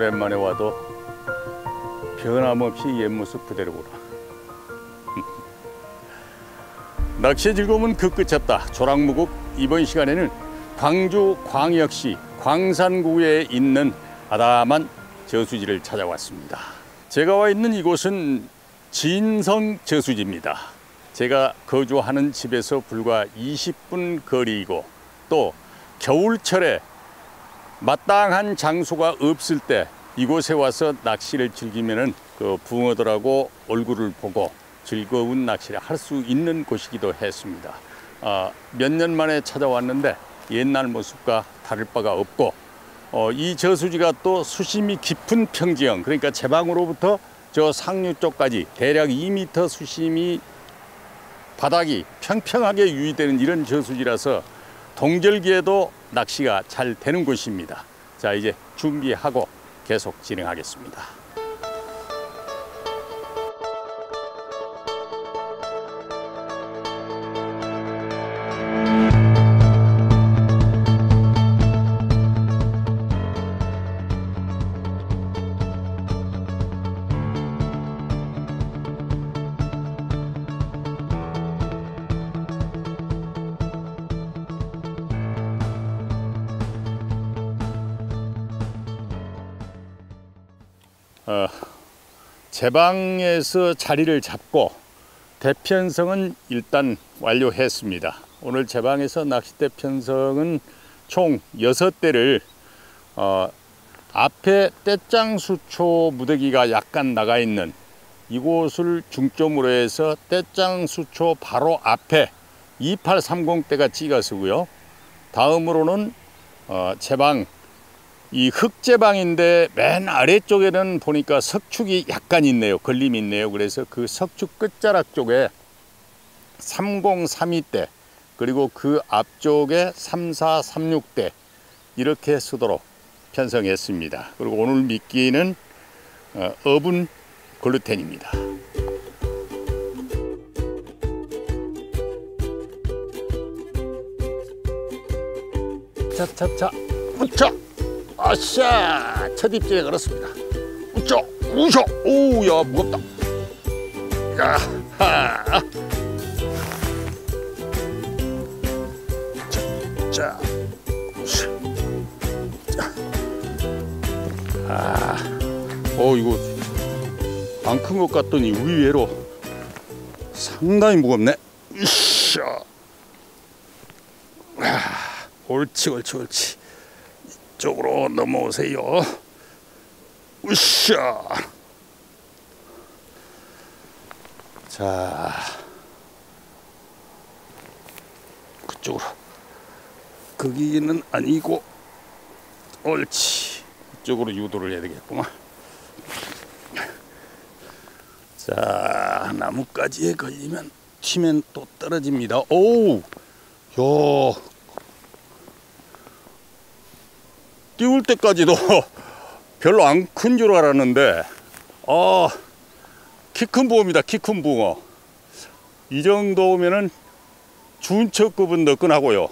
오랜만에 와도 변함없이 옛 모습 그대로구나. 낚시의 즐거움은 그 끝이 없다. 조랑무국 이번 시간에는 광주 광역시 광산구에 있는 아담한 저수지를 찾아왔습니다. 제가 와 있는 이곳은 진성 저수지입니다. 제가 거주하는 집에서 불과 20분 거리이고 또 겨울철에 마땅한 장소가 없을 때 이곳에 와서 낚시를 즐기면은 그 붕어들하고 얼굴을 보고 즐거운 낚시를 할 수 있는 곳이기도 했습니다. 몇 년 만에 찾아왔는데 옛날 모습과 다를 바가 없고 이 저수지가 또 수심이 깊은 평지형, 그러니까 제방으로부터 저 상류 쪽까지 대략 2m 수심이 바닥이 평평하게 유지되는 이런 저수지라서 동절기에도 낚시가 잘 되는 곳입니다. 자, 이제 준비하고 계속 진행하겠습니다. 제방에서 자리를 잡고 대편성은 일단 완료했습니다. 오늘 제방에서 낚싯대 편성은 총 6대를 앞에 떼짱수초 무더기가 약간 나가 있는 이곳을 중점으로 해서 떼짱수초 바로 앞에 2830대가 찍어서고요. 다음으로는 제방, 이 흙제방인데 맨 아래쪽에는 보니까 석축이 약간 있네요. 걸림이 있네요. 그래서 그 석축 끝자락 쪽에 3032대 그리고 그 앞쪽에 3436대 이렇게 쓰도록 편성했습니다. 그리고 오늘 미끼는 어분 글루텐입니다. 차차차 우차 아싸, 첫 입질에 걸었습니다. 우짜, 우셔, 오우야, 무겁다. 야하. 자, 우셔. 자. 이거 안 큰 것 같더니 의외로 상당히 무겁네. 으쌰. 옳지, 옳지, 옳지. 쪽으로 넘어오세요. 으쌰. 자, 그쪽으로. 거기는 아니고, 옳지. 이쪽으로 유도를 해야 되겠구만. 자, 나뭇가지에 걸리면 튀면 또 떨어집니다. 오우, 요. 띄울 때까지도 별로 안 큰 줄 알았는데 키 큰 붕어입니다. 키 큰 붕어. 이 정도면은 준척급은 너끈하고요.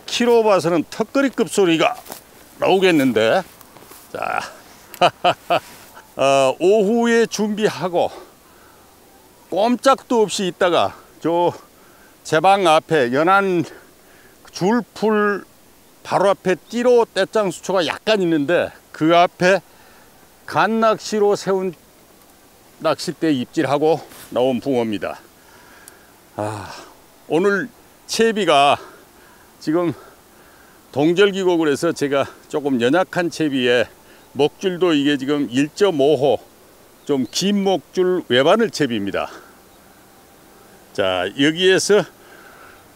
키로 봐서는 턱걸이급 소리가 나오겠는데. 자, 오후에 준비하고 꼼짝도 없이 있다가 저 제방 앞에 연안 줄풀 바로 앞에 띠로 떼짱수초가 약간 있는데 그 앞에 간낚시로 세운 낚싯대 입질하고 나온 붕어입니다. 오늘 채비가 지금 동절기고 그래서 제가 조금 연약한 채비에 목줄도 이게 지금 1.5호 좀 긴 목줄 외바늘 채비입니다. 자, 여기에서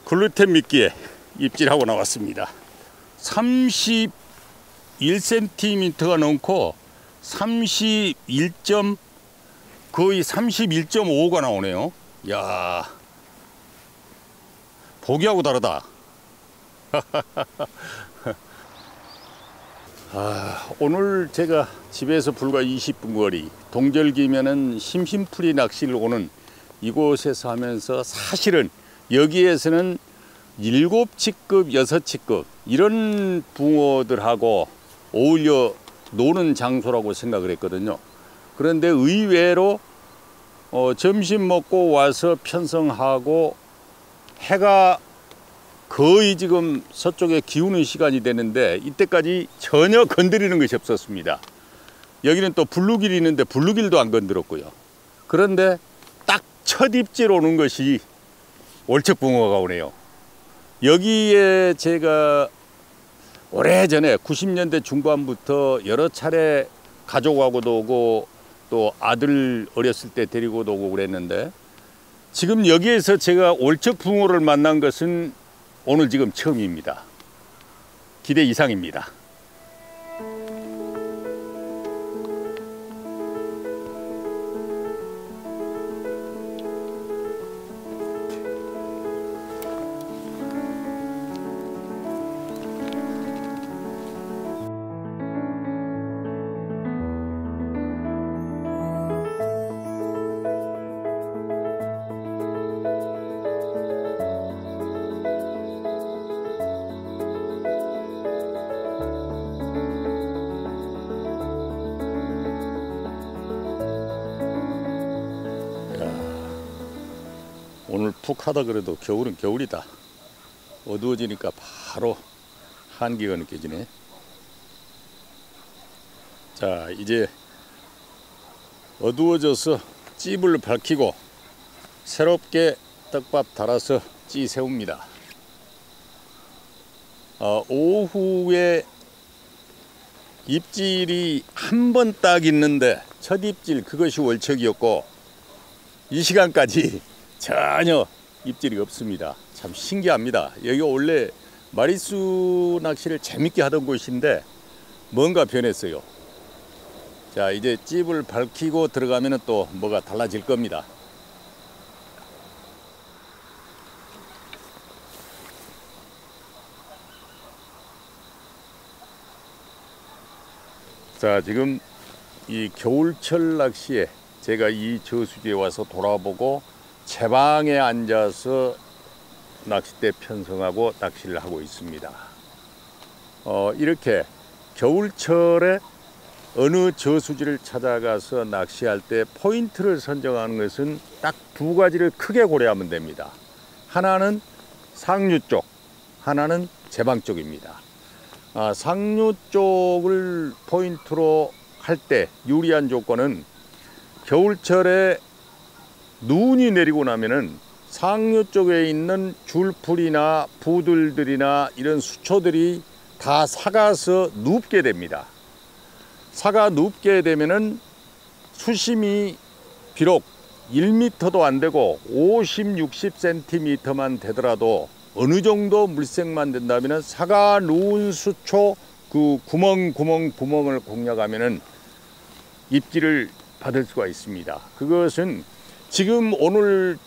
글루텐 미끼에 입질하고 나왔습니다. 31cm가 넘고 거의 31.5가 나오네요. 야, 보기하고 다르다. 오늘 제가 집에서 불과 20분 거리, 동절기면은 심심풀이 낚시를 오는 이곳에서 하면서 사실은 여기에서는 7치급, 6치급 이런 붕어들하고 어울려 노는 장소라고 생각을 했거든요. 그런데 의외로 점심 먹고 와서 편성하고 해가 거의 지금 서쪽에 기우는 시간이 되는데 이때까지 전혀 건드리는 것이 없었습니다. 여기는 또 블루길이 있는데 블루길도 안 건드렸고요. 그런데 딱 첫 입질 오는 것이 월척붕어가 오네요. 여기에 제가 오래전에 90년대 중반부터 여러 차례 가족하고도 오고 또 아들 어렸을 때 데리고도 오고 그랬는데 지금 여기에서 제가 월척붕어를 만난 것은 오늘 지금 처음입니다. 기대 이상입니다. 오늘 푹 하다 그래도 겨울은 겨울이다. 어두워지니까 바로 한기가 느껴지네. 자, 이제 어두워져서 찝을 밝히고 새롭게 떡밥 달아서 찌 세웁니다. 오후에 입질이 한 번 딱 있는데 첫 입질 그것이 월척이었고 이 시간까지 전혀 입질이 없습니다. 참 신기합니다. 여기가 원래 마리수 낚시를 재밌게 하던 곳인데 뭔가 변했어요. 자, 이제 찝을 밝히고 들어가면 또 뭐가 달라질 겁니다. 자, 지금 이 겨울철 낚시에 제가 이 저수지에 와서 돌아보고 채방에 앉아서 낚싯대 편성하고 낚시를 하고 있습니다. 이렇게 겨울철에 어느 저수지를 찾아가서 낚시할 때 포인트를 선정하는 것은 딱 두 가지를 크게 고려하면 됩니다. 하나는 상류 쪽, 하나는 제방 쪽입니다. 상류 쪽을 포인트로 할 때 유리한 조건은 겨울철에 눈이 내리고 나면은 상류 쪽에 있는 줄풀이나 부들들이나 이런 수초들이 다 삭아서 눕게 됩니다. 삭아 눕게 되면은 수심이 비록 1m도 안 되고 50, 60cm만 되더라도 어느 정도 물색만 된다면은 삭아 누운 수초 그 구멍을 공략하면은 입질을 받을 수가 있습니다. 그것은 지금 오늘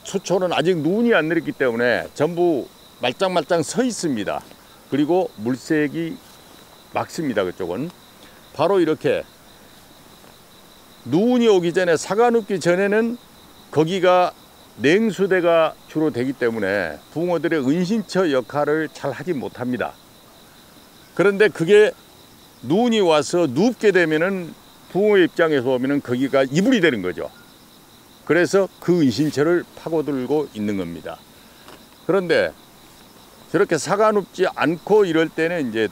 수초는 아직 눈이 안 내렸기 때문에 전부 말짱말짱 서 있습니다. 그리고 물색이 막습니다. 그쪽은 바로 이렇게 눈이 오기 전에 삭아 눕기 전에는 거기가 냉수대가 주로 되기 때문에 붕어들의 은신처 역할을 잘 하지 못합니다. 그런데 그게 눈이 와서 눕게 되면은 붕어 입장에서 보면은 거기가 이불이 되는 거죠. 그래서 그 은신처를 파고들고 있는 겁니다. 그런데 저렇게 삭아 눕지 않고 이럴 때는 이제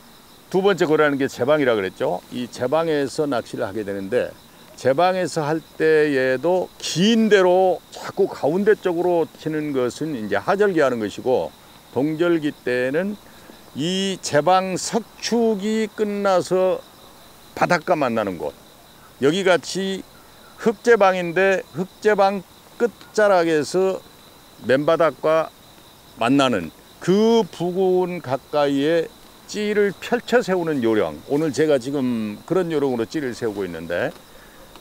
두 번째 고려하는 게 제방이라 그랬죠. 이 제방에서 낚시를 하게 되는데 제방에서 할 때에도 긴 대로 자꾸 가운데 쪽으로 치는 것은 이제 하절기 하는 것이고 동절기 때는 이 제방 석축이 끝나서 바닷가 만나는 곳 여기 같이 흙제방인데 흙제방 끝자락에서 맨바닥과 만나는 그 부근 가까이에 찌를 펼쳐 세우는 요령 오늘 제가 지금 그런 요령으로 찌를 세우고 있는데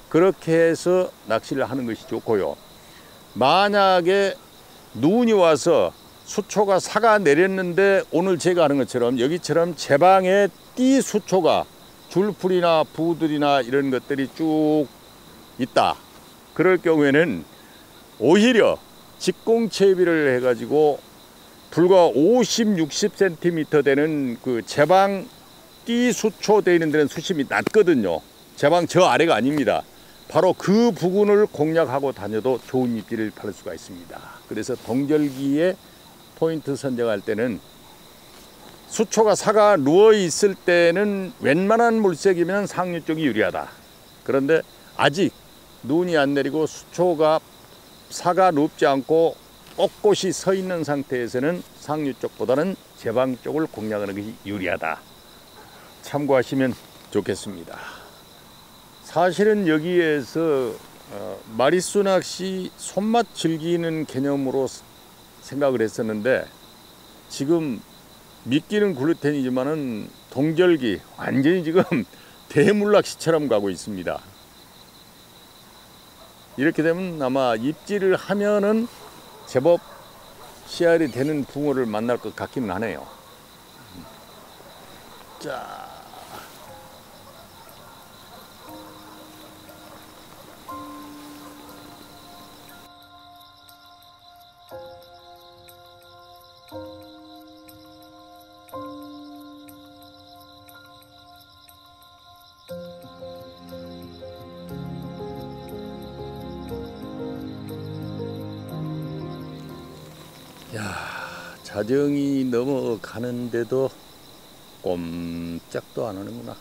그렇게 해서 낚시를 하는 것이 좋고요. 만약에 눈이 와서 수초가 삭아 내렸는데 오늘 제가 하는 것처럼 여기처럼 제방에 띠 수초가 줄풀이나 부들이나 이런 것들이 쭉 있다. 그럴 경우에는 오히려 직공채비를 해가지고 불과 50, 60cm 되는 그 제방 띠수초되어 있는 데는 수심이 낮거든요. 제방 저 아래가 아닙니다. 바로 그 부근을 공략하고 다녀도 좋은 입질을 받을 수가 있습니다. 그래서 동절기에 포인트 선정할 때는 수초가 사가 누워 있을 때는 웬만한 물색이면 상류 쪽이 유리하다. 그런데 아직 눈이 안 내리고 수초가 사가 눕지 않고 꼿꼿이 서 있는 상태에서는 상류 쪽보다는 제방 쪽을 공략하는 것이 유리하다. 참고하시면 좋겠습니다. 사실은 여기에서 마리수 낚시 손맛 즐기는 개념으로 생각을 했었는데 지금 미끼는 글루텐이지만은 동절기 완전히 지금 대물낚시처럼 가고 있습니다. 이렇게 되면 아마 입질을 하면은 제법 씨알이 되는 붕어를 만날 것 같기는 하네요. 자, 자정이 넘어가는데도 꼼짝도 안 하는구나.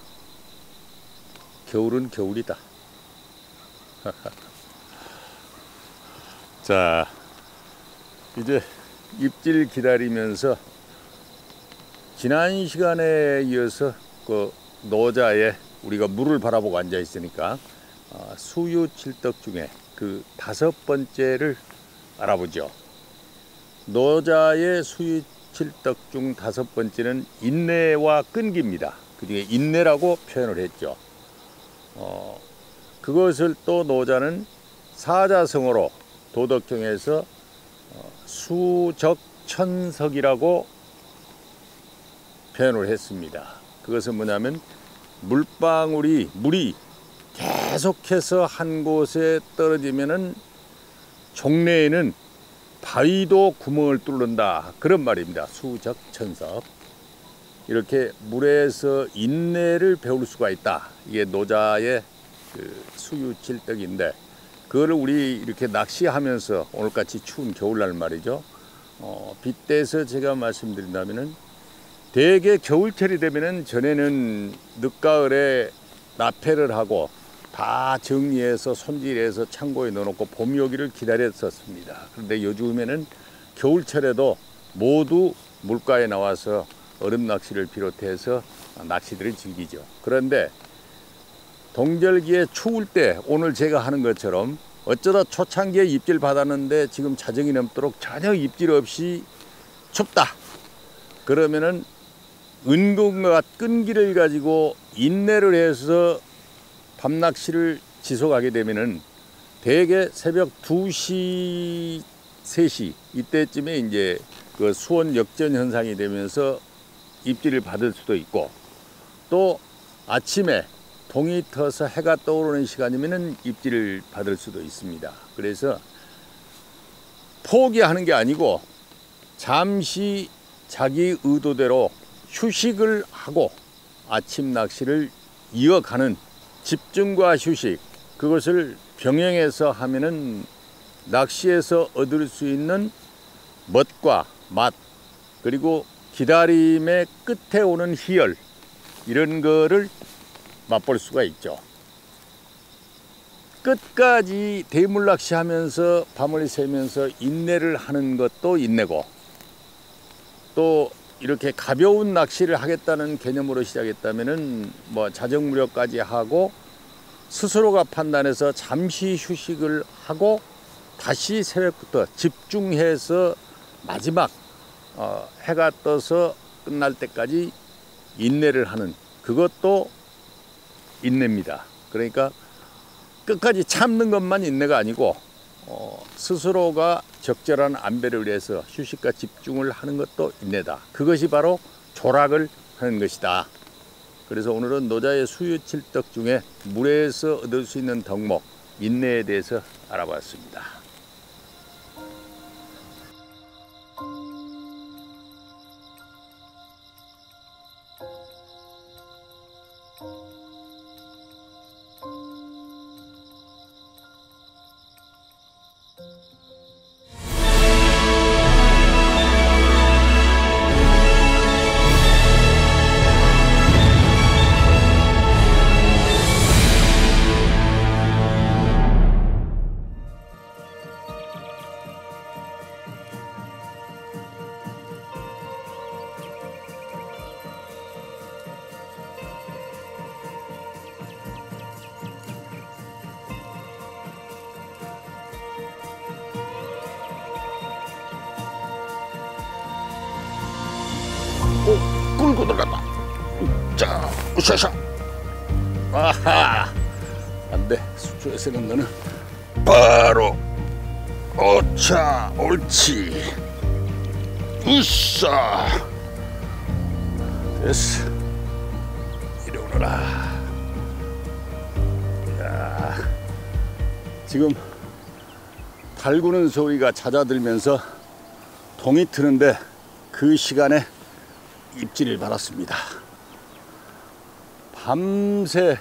겨울은 겨울이다. 자, 이제 입질 기다리면서 지난 시간에 이어서 그 노자에 우리가 물을 바라보고 앉아 있으니까 수유칠떡 중에 그 5번째를 알아보죠. 노자의 수유칠떡 중 5번째는 인내와 끈기입니다. 그 중에 인내라고 표현을 했죠. 그것을 또 노자는 사자성어로 도덕경에서 수적천석이라고 표현을 했습니다. 그것은 뭐냐면 물이 계속해서 한 곳에 떨어지면은 종래에는 바위도 구멍을 뚫는다, 그런 말입니다. 수적천석. 이렇게 물에서 인내를 배울 수가 있다. 이게 노자의 그 수유칠떡인데, 그거를 우리 이렇게 낚시하면서 오늘같이 추운 겨울날 말이죠. 빗대서 제가 말씀드린다면은 대개 겨울철이 되면은 전에는 늦가을에 납폐를 하고 다 정리해서 손질해서 창고에 넣어놓고 봄이 오기를 기다렸었습니다. 그런데 요즘에는 겨울철에도 모두 물가에 나와서 얼음 낚시를 비롯해서 낚시들을 즐기죠. 그런데 동절기에 추울 때 오늘 제가 하는 것처럼 어쩌다 초창기에 입질 받았는데 지금 자정이 넘도록 전혀 입질 없이 춥다. 그러면은 은근과 끈기를 가지고 인내를 해서 밤낚시를 지속하게 되면은 대개 새벽 2시, 3시 이때쯤에 이제 그 수온 역전 현상이 되면서 입질을 받을 수도 있고, 또 아침에 동이 터서 해가 떠오르는 시간이면은 입질을 받을 수도 있습니다. 그래서 포기하는 게 아니고 잠시 자기 의도대로 휴식을 하고 아침 낚시를 이어가는 집중과 휴식, 그것을 병행해서 하면은 낚시에서 얻을 수 있는 멋과 맛, 그리고 기다림의 끝에 오는 희열, 이런 거를 맛볼 수가 있죠. 끝까지 대물낚시 하면서 밤을 새면서 인내를 하는 것도 인내고, 또 이렇게 가벼운 낚시를 하겠다는 개념으로 시작했다면은 뭐 자정무렵까지 하고 스스로가 판단해서 잠시 휴식을 하고 다시 새벽부터 집중해서 마지막 해가 떠서 끝날 때까지 인내를 하는, 그것도 인내입니다. 그러니까 끝까지 참는 것만 인내가 아니고 스스로가 적절한 안배를 위해서 휴식과 집중을 하는 것도 인내다. 그것이 바로 조락을 하는 것이다. 그래서 오늘은 노자의 수유칠떡 중에 물에서 얻을 수 있는 덕목, 인내에 대해서 알아봤습니다. 어이구 들어갔다. 자, 으쌰으쌰. 아하. 안돼. 수초에서는 너는 바로. 어차, 옳지. 으쌰. 됐어. 이리 오너라. 야, 지금 달구는 소리가 잦아들면서 동이 트는데 그 시간에 입질을 받았습니다. 밤새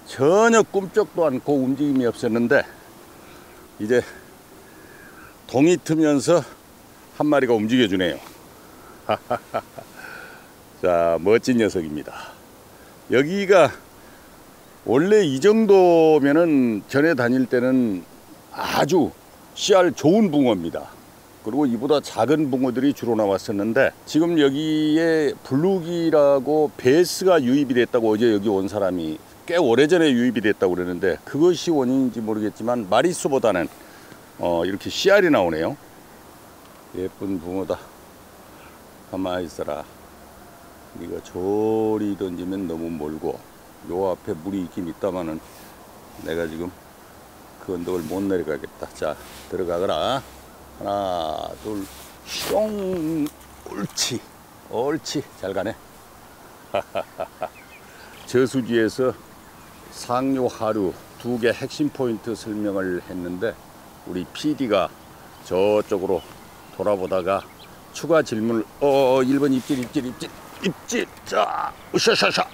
전혀 꿈쩍도 않고 움직임이 없었는데 이제 동이 트면서 한 마리가 움직여주네요. 자, 멋진 녀석입니다. 여기가 원래 이 정도면은 전에 다닐 때는 아주 씨알 좋은 붕어입니다. 그리고 이보다 작은 붕어들이 주로 나왔었는데 지금 여기에 블루기라고 베스가 유입이 됐다고 어제 여기 온 사람이 꽤 오래전에 유입이 됐다고 그러는데 그것이 원인인지 모르겠지만 마리수보다는 이렇게 씨알이 나오네요. 예쁜 붕어다. 가만히 있어라. 우리가 저리 던지면 너무 멀고 요 앞에 물이 있긴 있다마는 내가 지금 그 언덕을 못 내려가겠다. 자, 들어가거라. 하나, 둘, 숑. 옳지. 옳지. 잘 가네. 저수지에서 상류 하류 두 개 핵심 포인트 설명을 했는데 우리 PD가 저쪽으로 돌아보다가 추가 질문을 1번 입질. 자, 으쌰. 자,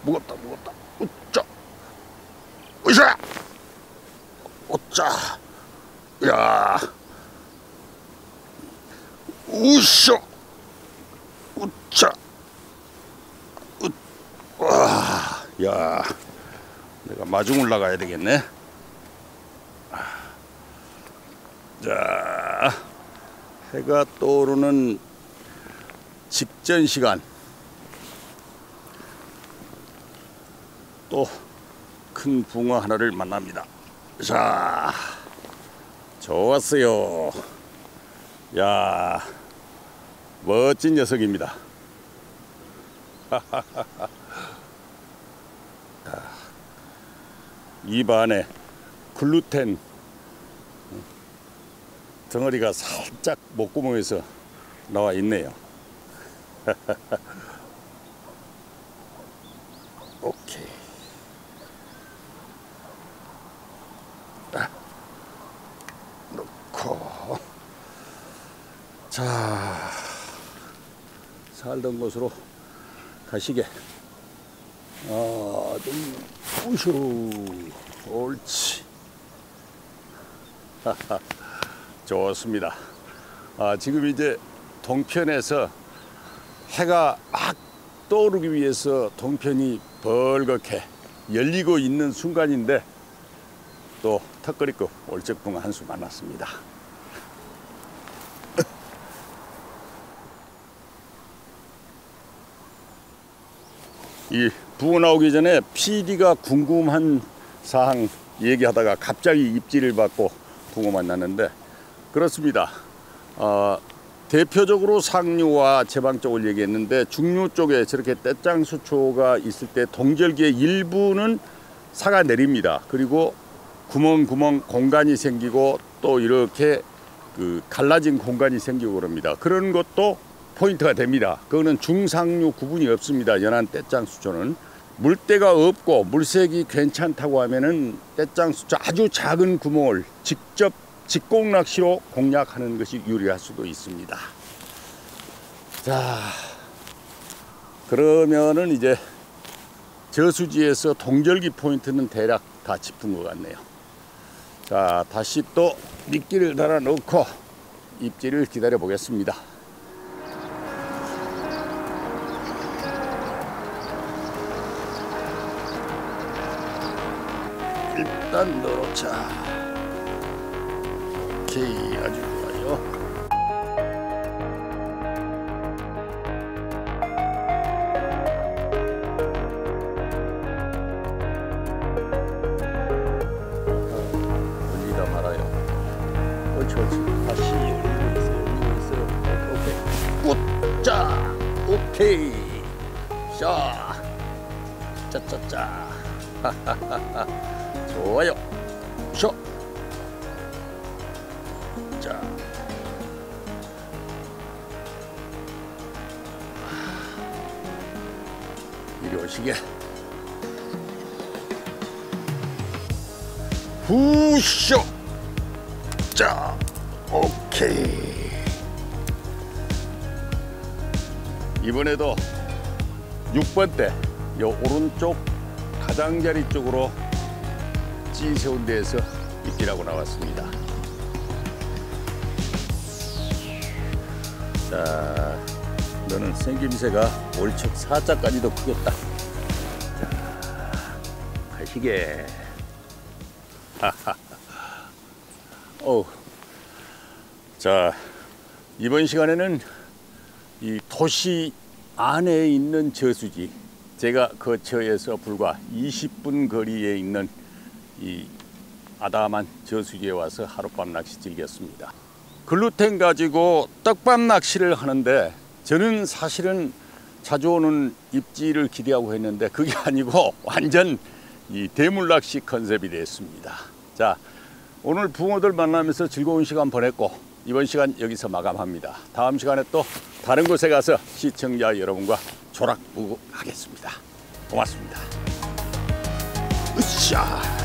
무겁다. 으쌰. 으쌰. 어짜. 야. 으쌰. 으쌰. 와. 야. 내가 마중 올라가야 되겠네. 자. 해가 떠오르는 직전 시간. 또 큰 붕어 하나를 만납니다. 자, 좋았어요. 야, 멋진 녀석입니다. 입 안에 글루텐 덩어리가 살짝 목구멍에서 나와 있네요. 오케이. 놓고. 자, 살던 곳으로 가시게. 좀 우슈. 옳지. 좋습니다. 지금 이제 동편에서 해가 막 떠오르기 위해서 동편이 벌겋게 열리고 있는 순간인데 또 턱걸이급 올적붕어 한 수 만났습니다. 이 붕어 나오기 전에 PD가 궁금한 사항 얘기하다가 갑자기 입질을 받고 붕어 만났는데 그렇습니다. 대표적으로 상류와 제방 쪽을 얘기했는데 중류 쪽에 저렇게 떼짱수초가 있을 때 동절기의 일부는 사가 내립니다. 그리고 구멍 공간이 생기고 또 이렇게 그 갈라진 공간이 생기고 그럽니다. 그런 것도 포인트가 됩니다. 그거는 중상류 구분이 없습니다. 연안 떼짱수초는 물때가 없고 물색이 괜찮다고 하면은 떼짱수초 아주 작은 구멍을 직접 직공 낚시로 공략하는 것이 유리할 수도 있습니다. 자, 그러면은 이제 저수지에서 동절기 포인트는 대략 다 짚은 것 같네요. 자, 다시 또 미끼를 달아 놓고 입질을 기다려 보겠습니다. 일단 넣어놓자. 오케이, 아주 좋아요. 올리다 말아요. 옳지. 다시 올리고 있어요. 자, 오케이. 자, 짜짜짜. 좋아요. 쇼. 자. 이리 오시게. 후쇼. 자, 오케이. 이번에도 6번대 요 오른쪽 가장자리 쪽으로 찌 세운 데에서 입질하고 나왔습니다. 자, 너는 생김새가 올척 사자까지도 크겠다. 자, 가시게. 어, 자, 이번 시간에는 이 도시 안에 있는 저수지, 제가 거처에서 불과 20분 거리에 있는 이 아담한 저수지에 와서 하룻밤 낚시 즐겼습니다. 글루텐 가지고 떡밥 낚시를 하는데 저는 사실은 자주 오는 입질을 기대하고 했는데 그게 아니고 완전 이 대물 낚시 컨셉이 됐습니다. 자, 오늘 붕어들 만나면서 즐거운 시간 보냈고 이번 시간 여기서 마감합니다. 다음 시간에 또 다른 곳에 가서 시청자 여러분과 조락무국하겠습니다. 고맙습니다. 으쌰.